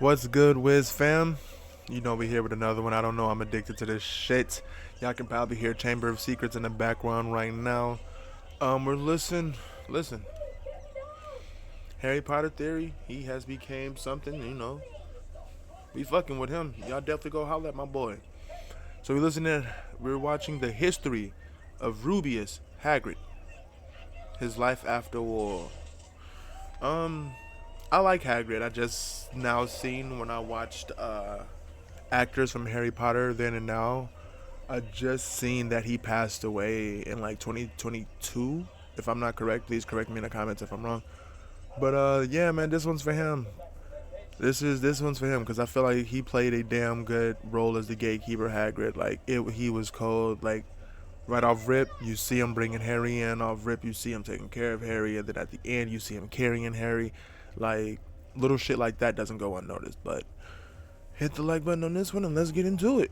What's good, Wiz fam? You know we here with another one. I don't know. I'm addicted to this shit. Y'all can probably hear Chamber of Secrets in the background right now. We're listen. Harry Potter theory. He has became something. We fucking with him. Y'all definitely go holler at my boy. So we're watching the history of Rubius Hagrid. His life after war. Um, I like Hagrid. I just now seen when I watched actors from Harry Potter then and now. I just seen that he passed away in like 2022. If I'm not correct, please correct me in the comments if I'm wrong. But yeah, man, this one's for him. This one's for him because I feel like he played a damn good role as the gatekeeper Hagrid. He was cold. Like right off rip, you see him bringing Harry in. Off rip, you see him taking care of Harry, and then at the end, you see him carrying Harry. Like little shit like that doesn't go unnoticed. But hit the like button on this one and let's get into it.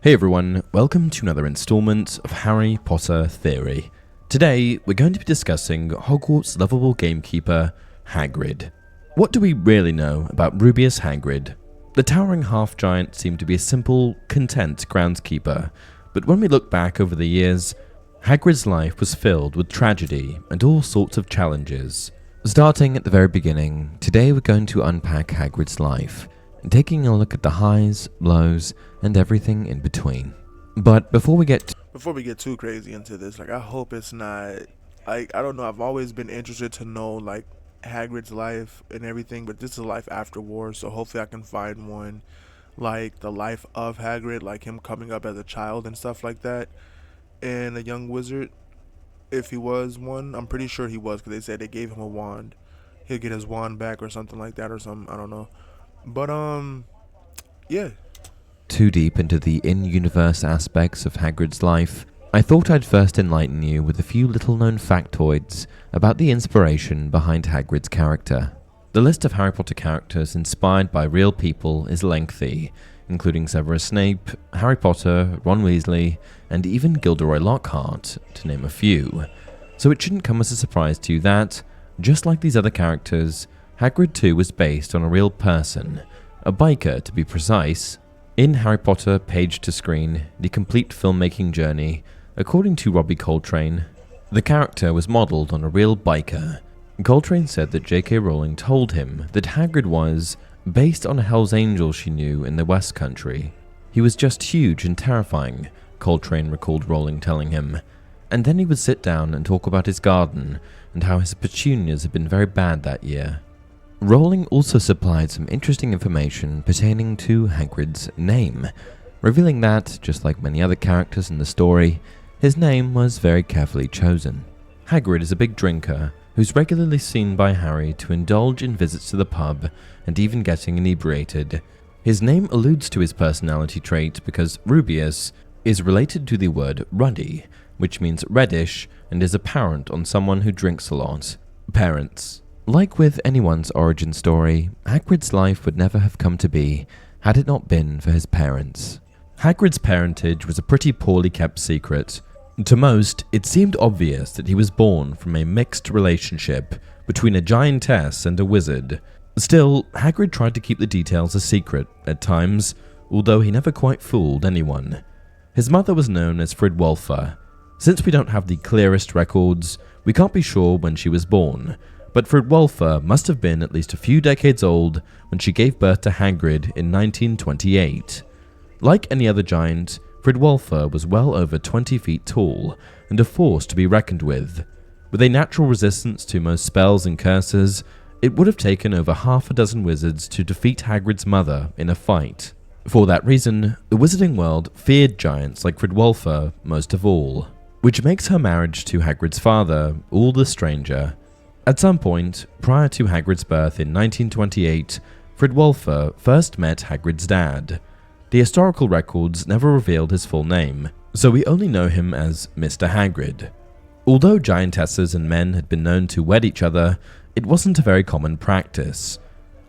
Hey everyone, welcome to another installment of Harry Potter Theory. Today, we're going to be discussing Hogwarts' lovable gamekeeper, Hagrid. What do we really know about Rubius Hagrid? The towering half-giant seemed to be a simple, content groundskeeper, but when we look back over the years, Hagrid's life was filled with tragedy and all sorts of challenges. Starting at the very beginning, today we're going to unpack Hagrid's life, and taking a look at the highs, lows, and everything in between. But before we get too crazy into this, I hope it's not I don't know. I've always been interested to know Hagrid's life and everything, but this is a life after war, so hopefully I can find one like the life of Hagrid, like him coming up as a child and stuff like that, and a young wizard. If he was one, I'm pretty sure he was because they said they gave him a wand. He'll get his wand back or something like that or something. I don't know, but yeah. too deep into the in-universe aspects of Hagrid's life, I thought I'd first enlighten you with a few little-known factoids about the inspiration behind Hagrid's character. The list of Harry Potter characters inspired by real people is lengthy, including Severus Snape, Harry Potter, Ron Weasley, and even Gilderoy Lockhart, to name a few. So it shouldn't come as a surprise to you that, just like these other characters, Hagrid too was based on a real person, a biker to be precise. In Harry Potter Page to Screen, The Complete Filmmaking Journey, according to Robbie Coltrane, the character was modelled on a real biker. Coltrane said that J.K. Rowling told him that Hagrid was based on a Hell's Angel she knew in the West Country. He was just huge and terrifying, Coltrane recalled Rowling telling him, and then he would sit down and talk about his garden and how his petunias had been very bad that year. Rowling also supplied some interesting information pertaining to Hagrid's name, revealing that, just like many other characters in the story, his name was very carefully chosen. Hagrid is a big drinker who's regularly seen by Harry to indulge in visits to the pub and even getting inebriated. His name alludes to his personality trait because Rubius is related to the word ruddy, which means reddish and is apparent on someone who drinks a lot. Parents. Like with anyone's origin story, Hagrid's life would never have come to be had it not been for his parents. Hagrid's parentage was a pretty poorly kept secret. To most, it seemed obvious that he was born from a mixed relationship between a giantess and a wizard. Still, Hagrid tried to keep the details a secret at times, although he never quite fooled anyone. His mother was known as Fridwulfa. Since we don't have the clearest records, we can't be sure when she was born, but Fridwulfa must have been at least a few decades old when she gave birth to Hagrid in 1928. Like any other giant, Fridwulfa was well over 20 feet tall and a force to be reckoned with. With a natural resistance to most spells and curses, it would have taken over half a dozen wizards to defeat Hagrid's mother in a fight. For that reason, the wizarding world feared giants like Fridwulfa most of all, which makes her marriage to Hagrid's father all the stranger. At some point, prior to Hagrid's birth in 1928, Fridwulfa first met Hagrid's dad. The historical records never revealed his full name, so we only know him as Mr. Hagrid. Although giantesses and men had been known to wed each other, it wasn't a very common practice.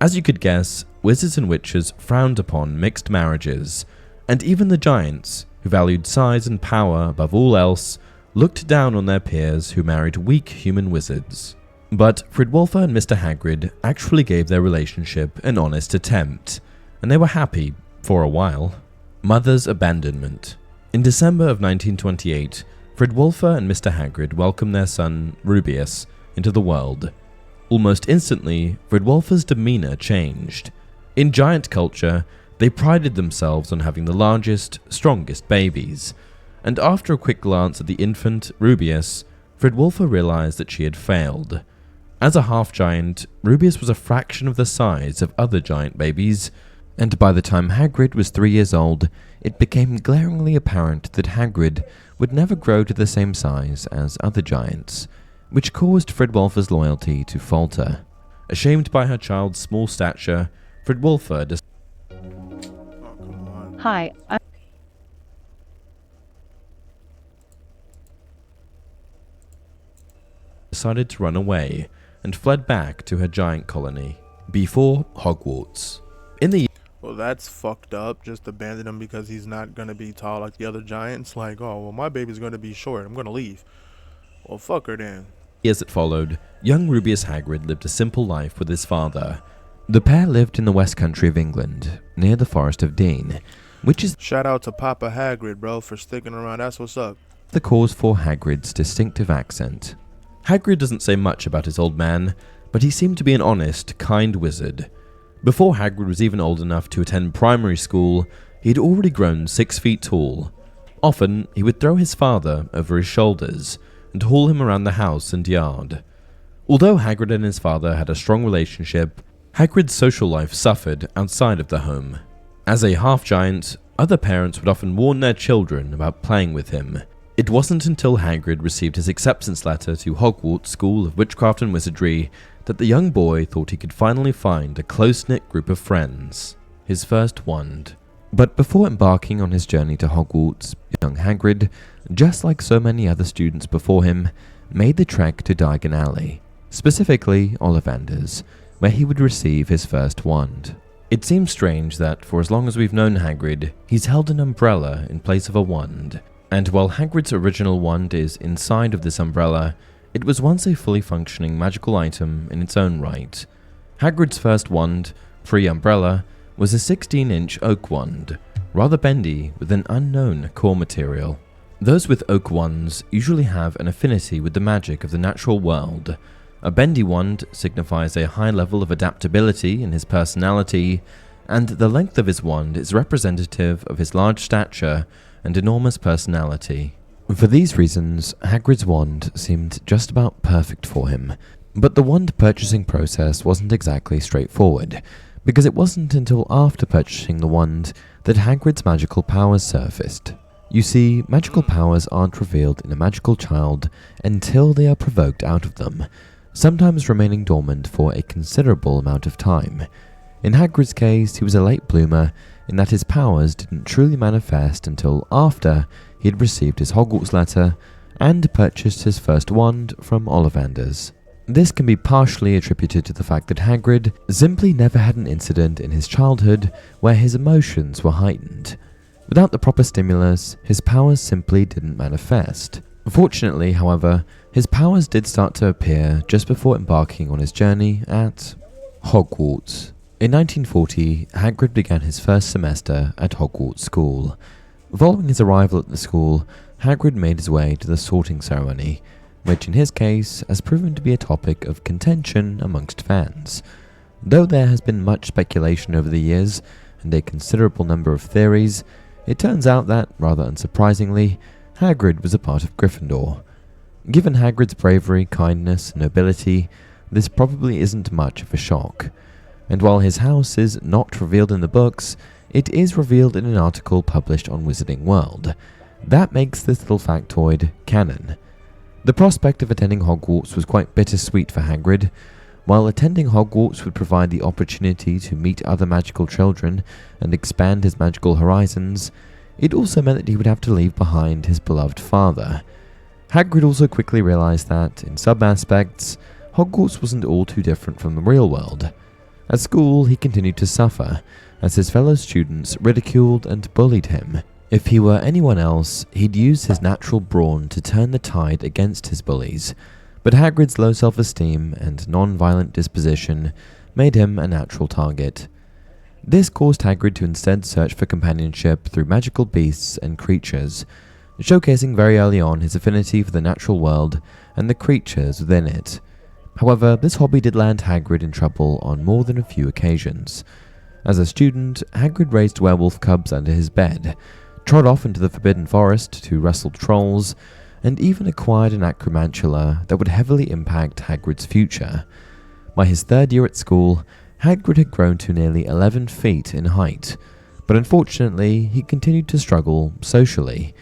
As you could guess, wizards and witches frowned upon mixed marriages, and even the giants, who valued size and power above all else, looked down on their peers who married weak human wizards. But Fridwolfer and Mr. Hagrid actually gave their relationship an honest attempt, and they were happy for a while. Mother's abandonment. In December of 1928, Fridwolfer and Mr. Hagrid welcomed their son, Rubeus, into the world. Almost instantly, Fridwolfer's demeanor changed. In giant culture, they prided themselves on having the largest, strongest babies, and after a quick glance at the infant, Rubeus, Fridwolfer realized that she had failed. As a half-giant, Rubeus was a fraction of the size of other giant babies, and by the time Hagrid was 3 years old, it became glaringly apparent that Hagrid would never grow to the same size as other giants, which caused Fridwolfer's loyalty to falter. Ashamed by her child's small stature, Fridwolfer Hi, I'm decided to run away and fled back to her giant colony, before Hogwarts. In the Well, that's fucked up. Just abandon him because he's not gonna be tall like the other giants. Like, oh, well, my baby's gonna be short. I'm gonna leave. Well, fuck her then. years that followed, young Rubeus Hagrid lived a simple life with his father. The pair lived in the west country of England, near the Forest of Dean, which is Shout out to Papa Hagrid, bro, for sticking around. That's what's up. the cause for Hagrid's distinctive accent. Hagrid doesn't say much about his old man, but he seemed to be an honest, kind wizard. Before Hagrid was even old enough to attend primary school, he had already grown 6 feet tall. Often, he would throw his father over his shoulders and haul him around the house and yard. Although Hagrid and his father had a strong relationship, Hagrid's social life suffered outside of the home. As a half-giant, other parents would often warn their children about playing with him. It wasn't until Hagrid received his acceptance letter to Hogwarts School of Witchcraft and Wizardry that the young boy thought he could finally find a close-knit group of friends, his first wand. But before embarking on his journey to Hogwarts, young Hagrid, just like so many other students before him, made the trek to Diagon Alley, specifically Ollivander's, where he would receive his first wand. It seems strange that for as long as we've known Hagrid, he's held an umbrella in place of a wand, and while Hagrid's original wand is inside of this umbrella, it was once a fully functioning magical item in its own right. Hagrid's first wand, pre-umbrella, was a 16-inch oak wand, rather bendy with an unknown core material. Those with oak wands usually have an affinity with the magic of the natural world. A bendy wand signifies a high level of adaptability in his personality, and the length of his wand is representative of his large stature and enormous personality. For these reasons, Hagrid's wand seemed just about perfect for him, but the wand purchasing process wasn't exactly straightforward, because it wasn't until after purchasing the wand that Hagrid's magical powers surfaced. You see, magical powers aren't revealed in a magical child until they are provoked out of them, sometimes remaining dormant for a considerable amount of time. In Hagrid's case, he was a late bloomer in that his powers didn't truly manifest until after he had received his Hogwarts letter and purchased his first wand from Ollivander's. This can be partially attributed to the fact that Hagrid simply never had an incident in his childhood where his emotions were heightened. Without the proper stimulus, his powers simply didn't manifest. Fortunately, however, his powers did start to appear just before embarking on his journey at Hogwarts. In 1940, Hagrid began his first semester at Hogwarts School. Following his arrival at the school, Hagrid made his way to the sorting ceremony, which in his case has proven to be a topic of contention amongst fans. Though there has been much speculation over the years and a considerable number of theories, it turns out that, rather unsurprisingly, Hagrid was a part of Gryffindor. Given Hagrid's bravery, kindness, and nobility, this probably isn't much of a shock. And while his house is not revealed in the books, it is revealed in an article published on Wizarding World. That makes this little factoid canon. The prospect of attending Hogwarts was quite bittersweet for Hagrid. While attending Hogwarts would provide the opportunity to meet other magical children and expand his magical horizons, it also meant that he would have to leave behind his beloved father. Hagrid also quickly realized that, in some aspects, Hogwarts wasn't all too different from the real world. At school, he continued to suffer, as his fellow students ridiculed and bullied him. If he were anyone else, he'd use his natural brawn to turn the tide against his bullies. but Hagrid's low self-esteem and non-violent disposition made him a natural target. This caused Hagrid to instead search for companionship through magical beasts and creatures, showcasing very early on his affinity for the natural world and the creatures within it. However, this hobby did land Hagrid in trouble on more than a few occasions. As a student, Hagrid raised werewolf cubs under his bed, trod off into the Forbidden Forest to wrestle trolls, and even acquired an acromantula that would heavily impact Hagrid's future. By his third year at school, Hagrid had grown to nearly 11 feet in height, but unfortunately he continued to struggle socially.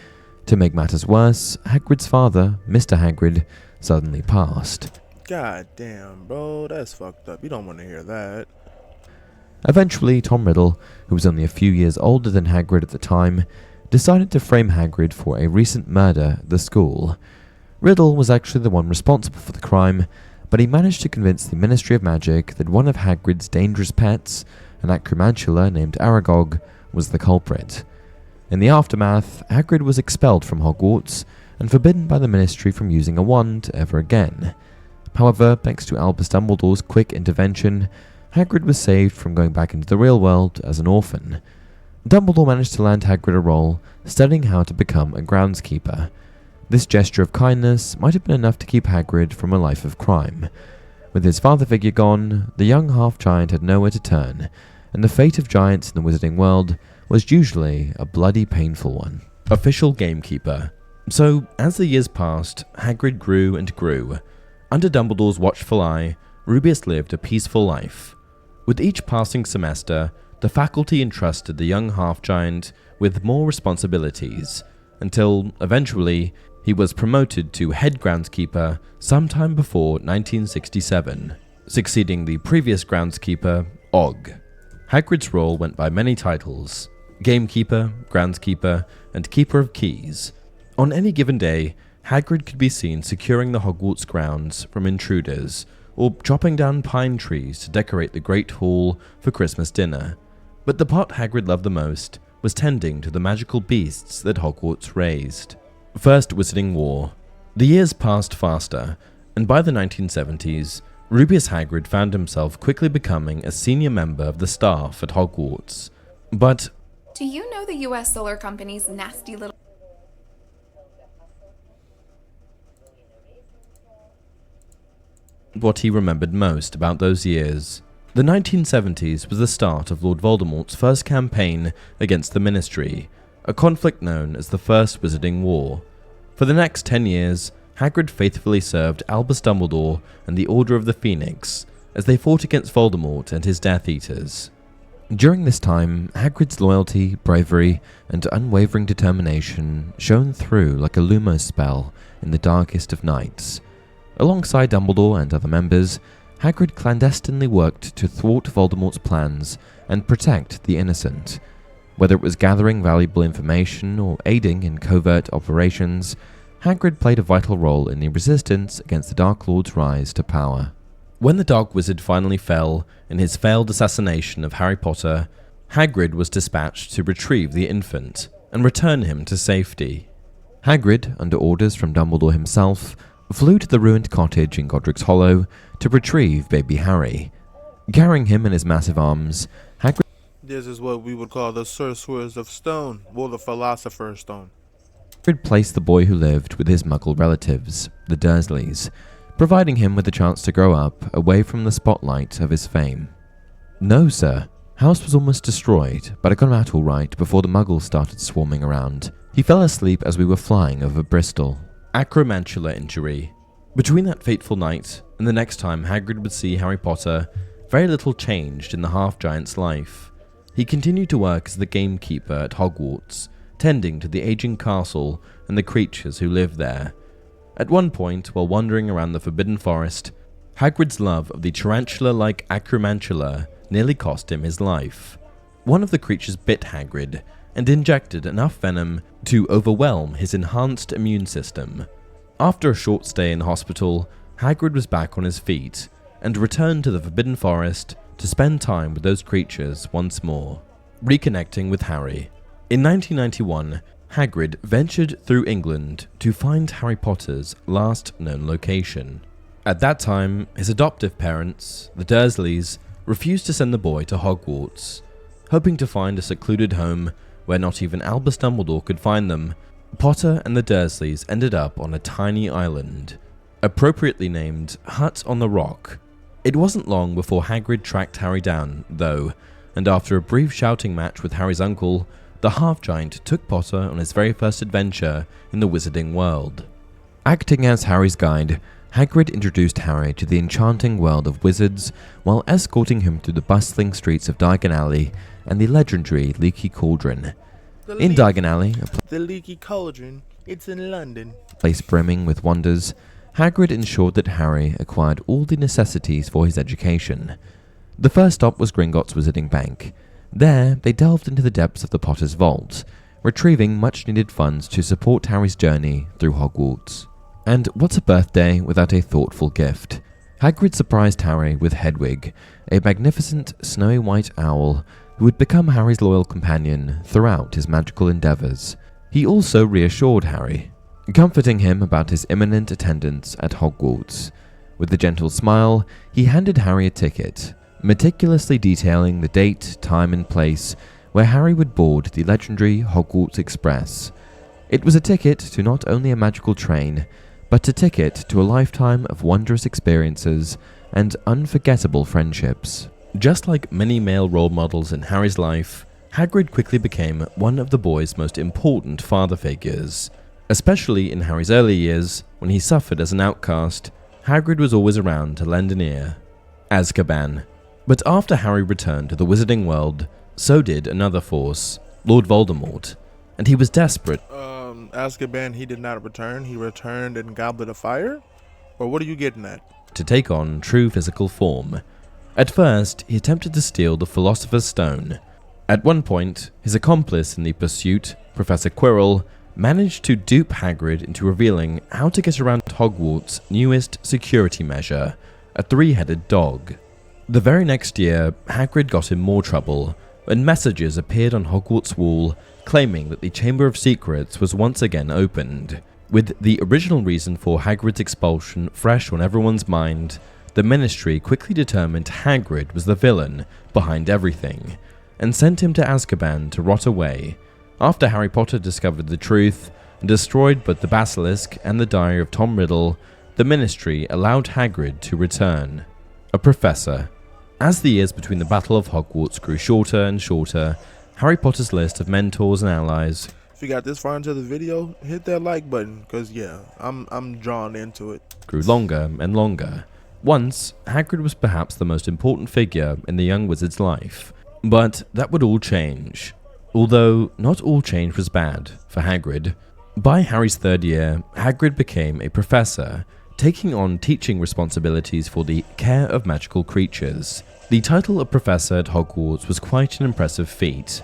To make matters worse, Hagrid's father, Mr. Hagrid, suddenly passed. God damn, bro, that's fucked up. You don't want to hear that. Eventually, Tom Riddle, who was only a few years older than Hagrid at the time, decided to frame Hagrid for a recent murder at the school. Riddle was actually the one responsible for the crime, but he managed to convince the Ministry of Magic that one of Hagrid's dangerous pets, an acromantula named Aragog, was the culprit. In the aftermath, Hagrid was expelled from Hogwarts and forbidden by the Ministry from using a wand ever again. However, thanks to Albus Dumbledore's quick intervention, Hagrid was saved from going back into the real world as an orphan. Dumbledore managed to land Hagrid a role studying how to become a groundskeeper. This gesture of kindness might have been enough to keep Hagrid from a life of crime. With his father figure gone, the young half-giant had nowhere to turn, and the fate of giants in the wizarding world was usually a bloody painful one. Official gamekeeper. So, as the years passed, Hagrid grew and grew. Under Dumbledore's watchful eye, Rubeus lived a peaceful life. With each passing semester, the faculty entrusted the young half-giant with more responsibilities, until, eventually, he was promoted to head groundskeeper sometime before 1967, succeeding the previous groundskeeper, Og. Hagrid's role went by many titles: gamekeeper, groundskeeper, and keeper of keys. On any given day, Hagrid could be seen securing the Hogwarts grounds from intruders, or chopping down pine trees to decorate the Great Hall for Christmas dinner. But the part Hagrid loved the most was tending to the magical beasts that Hogwarts raised. First Wizarding War. The years passed faster, and by the 1970s, Rubeus Hagrid found himself quickly becoming a senior member of the staff at Hogwarts. But do you know the US Solar Company's nasty little... what he remembered most about those years. The 1970s was the start of Lord Voldemort's first campaign against the Ministry, a conflict known as the First Wizarding War. For the next 10 years, Hagrid faithfully served Albus Dumbledore and the Order of the Phoenix as they fought against Voldemort and his Death Eaters. During this time, Hagrid's loyalty, bravery, and unwavering determination shone through like a Lumos spell in the darkest of nights. Alongside Dumbledore and other members, Hagrid clandestinely worked to thwart Voldemort's plans and protect the innocent. Whether it was gathering valuable information or aiding in covert operations, Hagrid played a vital role in the resistance against the Dark Lord's rise to power. When the Dark Wizard finally fell in his failed assassination of Harry Potter, Hagrid was dispatched to retrieve the infant and return him to safety. Hagrid, under orders from Dumbledore himself, flew to the ruined cottage in Godric's Hollow to retrieve baby Harry. Carrying him in his massive arms, Hagrid This is what we would call the Sorcerer's of Stone, or the Philosopher's Stone. placed the boy who lived with his Muggle relatives, the Dursleys, providing him with a chance to grow up away from the spotlight of his fame. No, sir. House was almost destroyed, but I got him out all right before the Muggles started swarming around. He fell asleep as we were flying over Bristol. Acromantula injury. Between that fateful night and the next time Hagrid would see Harry Potter, very little changed in the half-giant's life. He continued to work as the gamekeeper at Hogwarts, tending to the aging castle and the creatures who lived there. At one point, while wandering around the Forbidden Forest, Hagrid's love of the tarantula-like acromantula nearly cost him his life. One of the creatures bit Hagrid and injected enough venom to overwhelm his enhanced immune system. After a short stay in hospital, Hagrid was back on his feet and returned to the Forbidden Forest to spend time with those creatures once more, reconnecting with Harry. In 1991, Hagrid ventured through England to find Harry Potter's last known location. At that time, his adoptive parents, the Dursleys, refused to send the boy to Hogwarts. Hoping to find a secluded home where not even Albus Dumbledore could find them, Potter and the Dursleys ended up on a tiny island, appropriately named Hut on the Rock. It wasn't long before Hagrid tracked Harry down, though, and after a brief shouting match with Harry's uncle, the half-giant took Potter on his very first adventure in the wizarding world. Acting as Harry's guide, Hagrid introduced Harry to the enchanting world of wizards while escorting him through the bustling streets of Diagon Alley and the legendary Leaky Cauldron. In Diagon Alley, The Leaky Cauldron, it's in London. a place brimming with wonders, Hagrid ensured that Harry acquired all the necessities for his education. The first stop was Gringotts Wizarding Bank. There, they delved into the depths of the Potter's vault, retrieving much-needed funds to support Harry's journey through Hogwarts. And what's a birthday without a thoughtful gift? Hagrid surprised Harry with Hedwig, a magnificent snowy white owl who would become Harry's loyal companion throughout his magical endeavours. He also reassured Harry, comforting him about his imminent attendance at Hogwarts. With a gentle smile, he handed Harry a ticket, meticulously detailing the date, time and place where Harry would board the legendary Hogwarts Express. It was a ticket to not only a magical train, but a ticket to a lifetime of wondrous experiences and unforgettable friendships. Just like many male role models in Harry's life, Hagrid quickly became one of the boy's most important father figures. Especially in Harry's early years, when he suffered as an outcast, Hagrid was always around to lend an ear. Azkaban. But after Harry returned to the wizarding world, so did another force, Lord Voldemort, and he was desperate. Azkaban, he did not return. He returned in Goblet of Fire? Or what are you getting at? To take on true physical form. At first, he attempted to steal the Philosopher's Stone. At one point, his accomplice in the pursuit, Professor Quirrell, managed to dupe Hagrid into revealing how to get around Hogwarts' newest security measure, a three-headed dog. The very next year, Hagrid got in more trouble when messages appeared on Hogwarts' wall claiming that the Chamber of Secrets was once again opened. With the original reason for Hagrid's expulsion fresh on everyone's mind, the Ministry quickly determined Hagrid was the villain behind everything, and sent him to Azkaban to rot away. After Harry Potter discovered the truth and destroyed both the Basilisk and the Diary of Tom Riddle, the Ministry allowed Hagrid to return, a professor. As the years between the Battle of Hogwarts grew shorter and shorter, Harry Potter's list of mentors and allies If you got this far into the video, hit that like button, because yeah, I'm drawn into it. grew longer and longer. Once, Hagrid was perhaps the most important figure in the young wizard's life, but that would all change. Although, not all change was bad for Hagrid. By Harry's third year, Hagrid became a professor, taking on teaching responsibilities for the care of magical creatures. The title of professor at Hogwarts was quite an impressive feat.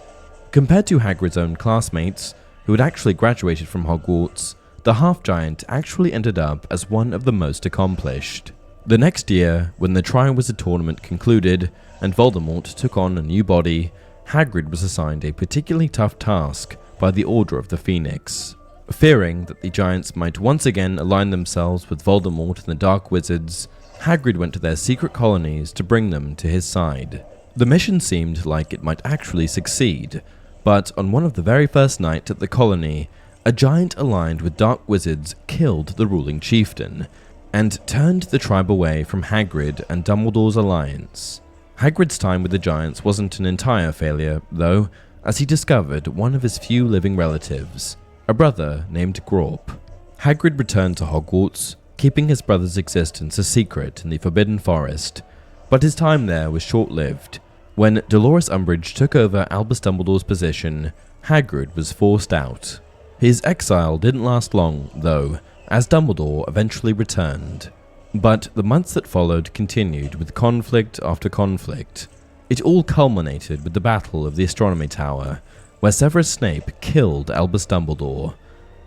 Compared to Hagrid's own classmates, who had actually graduated from Hogwarts, the half-giant actually ended up as one of the most accomplished. The next year, when the Triwizard Tournament concluded and Voldemort took on a new body, Hagrid was assigned a particularly tough task by the Order of the Phoenix. Fearing that the Giants might once again align themselves with Voldemort and the Dark Wizards, Hagrid went to their secret colonies to bring them to his side. The mission seemed like it might actually succeed, but on one of the very first nights at the colony, a giant aligned with Dark Wizards killed the ruling chieftain, and turned the tribe away from Hagrid and Dumbledore's alliance. Hagrid's time with the Giants wasn't an entire failure, though, as he discovered one of his few living relatives, a brother named Grawp. Hagrid returned to Hogwarts, keeping his brother's existence a secret in the Forbidden Forest, but his time there was short-lived. When Dolores Umbridge took over Albus Dumbledore's position, Hagrid was forced out. His exile didn't last long, though, as Dumbledore eventually returned. But the months that followed continued with conflict after conflict. It all culminated with the Battle of the Astronomy Tower, where Severus Snape killed Albus Dumbledore.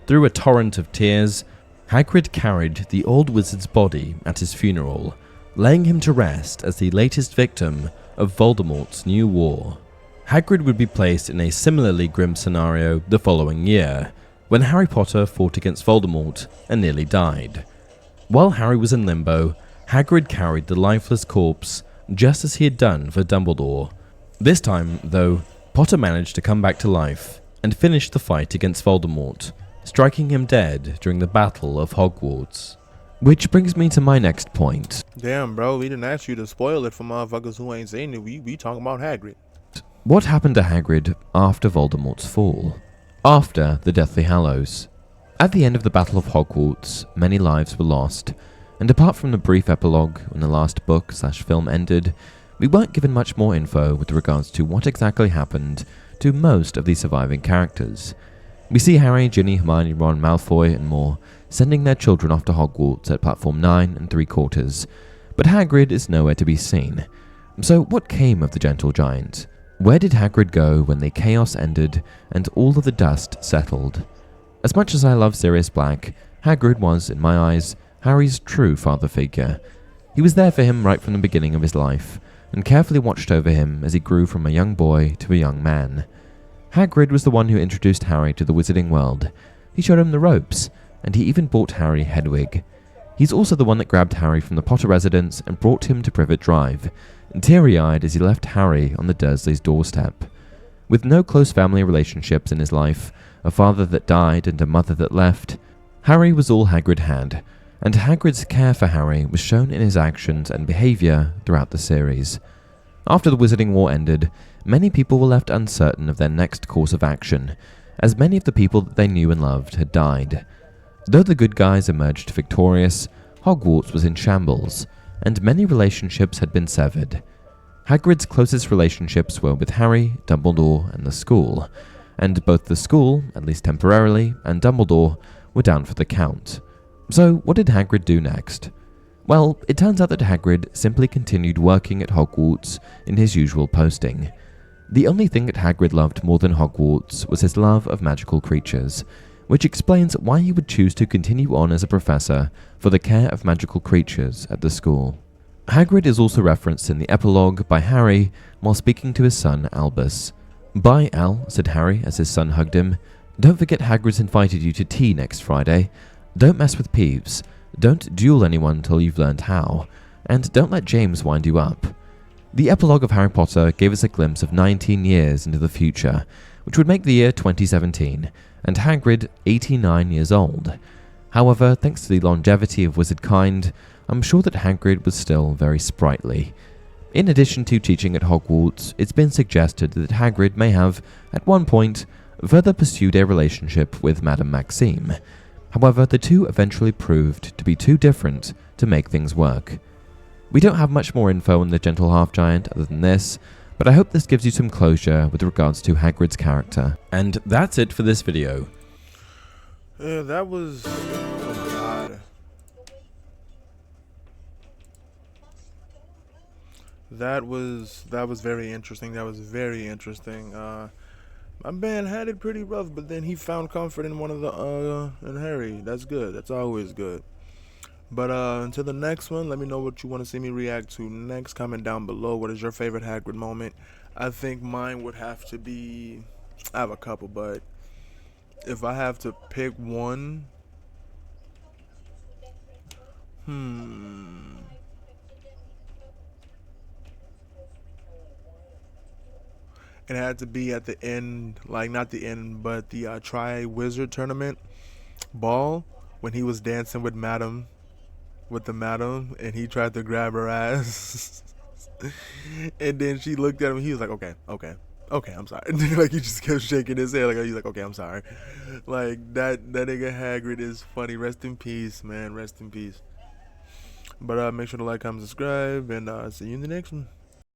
Through a torrent of tears, Hagrid carried the old wizard's body at his funeral, laying him to rest as the latest victim of Voldemort's new war. Hagrid would be placed in a similarly grim scenario the following year, when Harry Potter fought against Voldemort and nearly died. While Harry was in limbo, Hagrid carried the lifeless corpse just as he had done for Dumbledore. This time, though, Potter managed to come back to life and finish the fight against Voldemort, striking him dead during the Battle of Hogwarts. Which brings me to my next point. Damn, bro, we didn't ask you to spoil it for motherfuckers who ain't seen it. We talking about Hagrid. What happened to Hagrid after Voldemort's fall? After the Deathly Hallows? At the end of the Battle of Hogwarts, many lives were lost, and apart from the brief epilogue when the last book/film ended, we weren't given much more info with regards to what exactly happened to most of the surviving characters. We see Harry, Ginny, Hermione, Ron, Malfoy, and more sending their children off to Hogwarts at platform 9 3/4, but Hagrid is nowhere to be seen. So what came of the Gentle Giant? Where did Hagrid go when the chaos ended and all of the dust settled? As much as I love Sirius Black, Hagrid was, in my eyes, Harry's true father figure. He was there for him right from the beginning of his life, and carefully watched over him as he grew from a young boy to a young man. Hagrid was the one who introduced Harry to the wizarding world. He showed him the ropes, and he even bought Harry Hedwig. He's also the one that grabbed Harry from the Potter residence and brought him to Privet Drive, teary-eyed as he left Harry on the Dursleys' doorstep. With no close family relationships in his life, a father that died and a mother that left, Harry was all Hagrid had, and Hagrid's care for Harry was shown in his actions and behaviour throughout the series. After the Wizarding War ended, many people were left uncertain of their next course of action, as many of the people that they knew and loved had died. Though the good guys emerged victorious, Hogwarts was in shambles, and many relationships had been severed. Hagrid's closest relationships were with Harry, Dumbledore, and the school, and both the school, at least temporarily, and Dumbledore were down for the count. So what did Hagrid do next? Well, it turns out that Hagrid simply continued working at Hogwarts in his usual posting. The only thing that Hagrid loved more than Hogwarts was his love of magical creatures, which explains why he would choose to continue on as a professor for the care of magical creatures at the school. Hagrid is also referenced in the epilogue by Harry while speaking to his son Albus. "Bye, Al," said Harry as his son hugged him. "Don't forget Hagrid's invited you to tea next Friday. Don't mess with Peeves. Don't duel anyone till you've learned how. And don't let James wind you up." The epilogue of Harry Potter gave us a glimpse of 19 years into the future, which would make the year 2017, and Hagrid 89 years old. However, thanks to the longevity of wizard kind, I'm sure that Hagrid was still very sprightly. In addition to teaching at Hogwarts, it's been suggested that Hagrid may have, at one point, further pursued a relationship with Madame Maxime. However, the two eventually proved to be too different to make things work. We don't have much more info on the Gentle Half-Giant other than this, but I hope this gives you some closure with regards to Hagrid's character. And that's it for this video. Yeah, that was... Oh my god. That was very interesting. That was very interesting. My man had it pretty rough, but then he found comfort in one of the in Harry. That's good. That's always good. But until the next one, let me know what you want to see me react to next. Comment down below. What is your favorite Hagrid moment? I think mine would have to be... I have a couple, but if I have to pick one... It had to be at the end, like not the end, but the Tri-Wizard Tournament ball, when he was dancing with the madam, and he tried to grab her ass. And then she looked at him, and he was like, okay, I'm sorry. Like, he just kept shaking his head, like, he's like, okay, I'm sorry. Like, that nigga Hagrid is funny. Rest in peace, man, rest in peace. But make sure to like, comment, subscribe, and see you in the next one.